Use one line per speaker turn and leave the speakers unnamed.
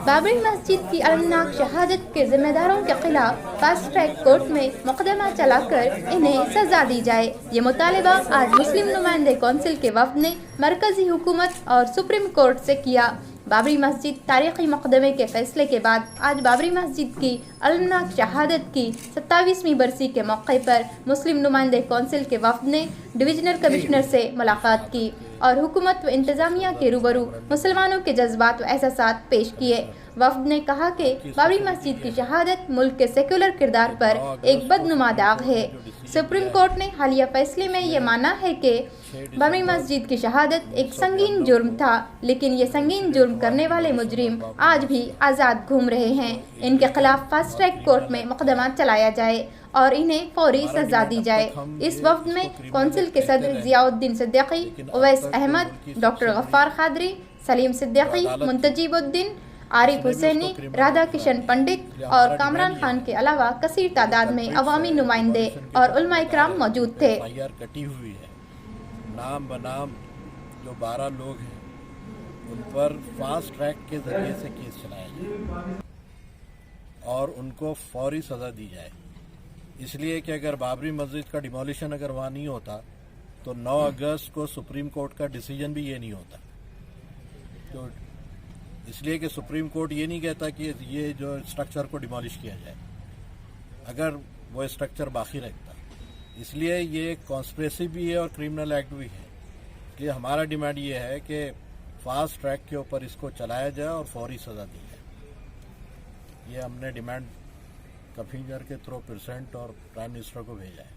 بابری مسجد کی المناک شہادت کے ذمہ داروں کے خلاف فاسٹ ٹریک کورٹ میں مقدمہ چلا کر انہیں سزا دی جائے۔ یہ مطالبہ آج مسلم نمائندے کونسل کے وفد نے مرکزی حکومت اور سپریم کورٹ سے کیا۔ بابری مسجد تاریخی مقدمے کے فیصلے کے بعد آج بابری مسجد کی المناک شہادت کی 27ویں برسی کے موقع پر مسلم نمائندے کونسل کے وفد نے ڈویژنل کمشنر سے ملاقات کی اور حکومت و انتظامیہ کے روبرو مسلمانوں کے جذبات و احساسات پیش کیے۔ وفد نے کہا کہ بابری مسجد کی شہادت ملک کے سیکولر کردار پر ایک بدنما داغ ہے۔ سپریم کورٹ نے حالیہ فیصلے میں یہ مانا ہے کہ بابری مسجد کی شہادت ایک سنگین جرم تھا، لیکن یہ سنگین جرم کرنے والے مجرم آج بھی آزاد گھوم رہے ہیں۔ ان کے خلاف فاسٹ ٹریک کورٹ میں مقدمہ چلایا جائے اور انہیں فوری سزا دی جائے۔ اس وفد میں کونسل کے صدر ضیاء الدین صدیقی، اویس احمد، ڈاکٹر غفار قادری، سلیم صدیقی، منتجب الدین، عارف حسینی، رادھا کشن پنڈت اور کامران خان کے علاوہ کثیر تعداد میں عوامی نمائندے اور علماء کرام موجود تھے۔
کٹی ہوئی ہے، نام بنام جو 12 لوگ ہیں ان پر فاسٹ ٹریک کے ذریعے سے کیس چلایا جائے اور ان کو فوری سزا دی جائے، اس لیے کہ اگر بابری مسجد کا ڈیمولیشن اگر وہاں نہیں ہوتا تو 9 اگست کو سپریم کورٹ کا ڈیسیجن بھی یہ نہیں ہوتا۔ تو اس لیے کہ سپریم کورٹ یہ نہیں کہتا کہ یہ جو اسٹرکچر کو ڈیمولش کیا جائے اگر وہ اسٹرکچر باقی رکھتا، اس لیے یہ کانسپریسی بھی ہے اور کرمنل ایکٹ بھی ہے۔ اس لیے ہمارا ڈیمانڈ یہ ہے کہ فاسٹ ٹریک کے اوپر اس کو چلایا جائے اور فوری سزا دی جائے۔ یہ ہم نے ڈیمانڈ کنوینر کے تھرو پریزیڈنٹ اور پرائم منسٹر کو بھیجا ہے۔